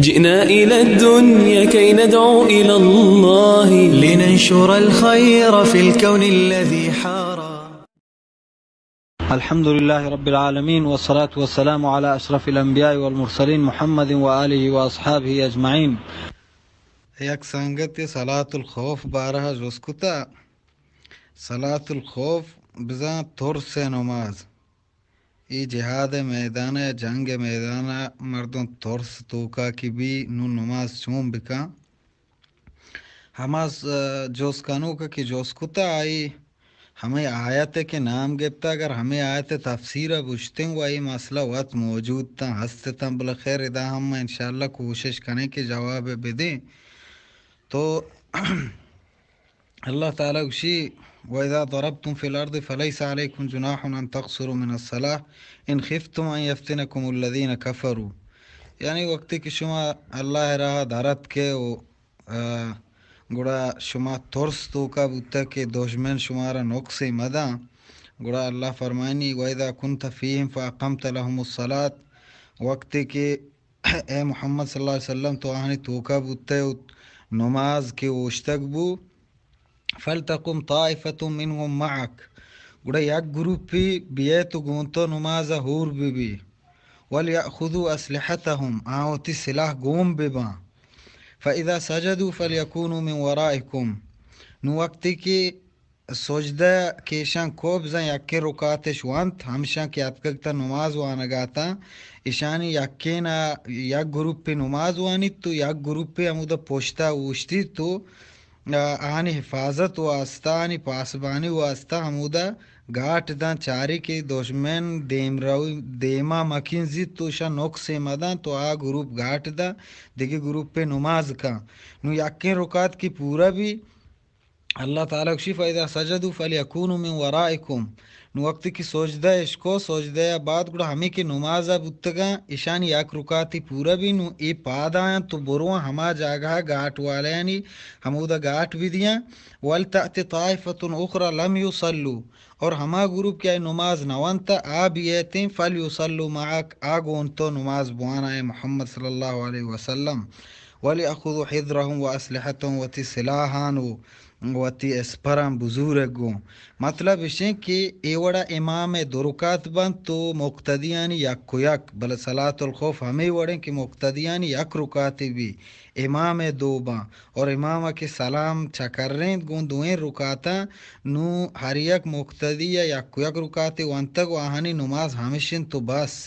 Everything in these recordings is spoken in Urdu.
جئنا إلى الدنيا كي ندعو إلى الله لننشر الخير في الكون الذي حار. الحمد لله رب العالمين والصلاة والسلام على أشرف الأنبياء والمرسلين محمد وآله وأصحابه أجمعين. یک سنگت صلاة الخوف بارہ جسکتا صلاة الخوف بزاں ترس نماز ای جہاد میدان جنگ میدان مردوں ترس توکا کی بھی نو نماز چون بکا ہماز جوسکانو کا کی جوسکتا آئی ہمیں آیت کے نام گپتا اگر ہمیں آیت تفسیر بوشتیں وہ آئی مسئلہ وقت موجود تا ہستے تا بلا خیر ادا ہم انشاءاللہ کوشش کریں کہ جواب بدیں. تو اللہ تعالیٰ اسی وَإِذَا ضَرَبْتُمْ فِي الْأَرْضِ فَلَيْسَ عَلَيْكُمْ جُنَاحٌ أَن تَقْصُرُوا مِنَ الصَّلَاةِ إِنْ خِفْتُمْ أَن يَفْتِنَكُمُ الَّذِينَ كَفَرُوا. یعنی وقتی کہ شما اللہ راہ دارت کے گوڑا شما ترس تو کا بودتا کہ دشمن شمارا نقص مدا گوڑا اللہ فرمائنی وَإِذَا كُنْتَ فِيهِمْ فَأَقَمْتَ لَهُمُ الصَّلَاةِ وقتی کہ اے محمد صلی اللہ علیہ وسلم تو آہنی توکا بودتا نماز کے اوشتک بو فَلْتَقُمْ طَائِفَةٌ مِّنْهُمْ مَعَكَ گوڑا یک گروپی بیئے تو گونتو نماز ہور بی وَلْيَأْخُذُوا أَسْلِحَتَهُمْ آوتی سلاح گوم بباں فَإِذَا سَجَدُوا فَلْيَكُونُوا مِنْ وَرَائِكُمْ نو وقتی کی سجدہ کیشان کوب زن یکی رکاتش وانت ہمشان کی اتکتا نماز وانگاتا ایشانی یکینا یک گروپی نماز وانید تو یک گروپی امودا پوشتا وشتی تو آنی حفاظت واسطہ آنی پاسبانی واسطہ ہمودا گاٹ دان چاری کی دشمن دیما مکین زید تو شا نقص مدان تو آ گروپ گاٹ دا دیگی گروپ پہ نماز کا نو یکین رکات کی پورا بھی اللہ تعالیٰ کشی فَإِذَا سَجَدُوا فَلْيَكُونُوا مِنْ وَرَائِكُمْ نو وقتی کی سوچدہ اشکو سوچدہ بعد گوڑا ہمیں کی نمازہ بودتگا اشانی یک رکاتی پورا بھی نو ای پاد آیاں تو بروان ہما جاگہ گاٹ والے یعنی ہمودا گاٹ بھی دیاں وَلْتَأْتِ طَائِفَةٌ أُخْرَى لَمْ يُصَلُّوا اور ہما گروپ کیا نماز نوانتا آ بیئتیں فَلْيُصَلُّوا مَعَكَ آگون تو نماز بوانا ہے محمد صلی اللہ علیہ وسلم وَلِأَخُذُوا حِذْرَهُمْ وَأَسْلِحَتَهُمْ وَتِ سلاحان وتی اسپرم بزرگوں مطلب اسے کہ ایوڑا امام درکات بند تو مقتدیانی یک یک بل صلاة الخوف ہمیں وڑیں کہ مقتدیانی یک رکاتی بھی امام دو باں اور امام کے سلام چکریں گون دوئیں رکاتا نو ہر یک مقتدی یک یک رکاتی وانتگ واہنی نماز ہمیشن تو بس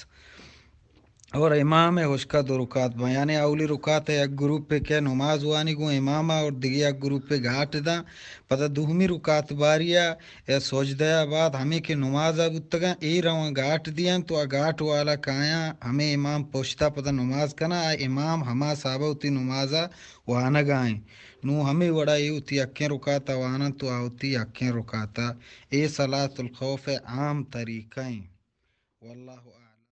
اور امام ہوشکا دو رکات با یعنی اولی رکات یک گروپ پہ کیا نماز وانی گو امامہ اور دیگی یک گروپ پہ گھاٹ دا پتہ دوہمی رکات باریا یا سوچدہ بعد ہمیں کہ نماز بودتگا ای روان گھاٹ دیاں تو گھاٹ والا کایاں ہمیں امام پوشتا پتہ نماز کنا امام ہما صحابہ ہوتی نمازہ وانگائیں نو ہمیں وڑا یہ ہوتی یکیں رکاتا وانا تو آوتی یکیں رکاتا اے صلاة الخوف عام طریقیں واللہ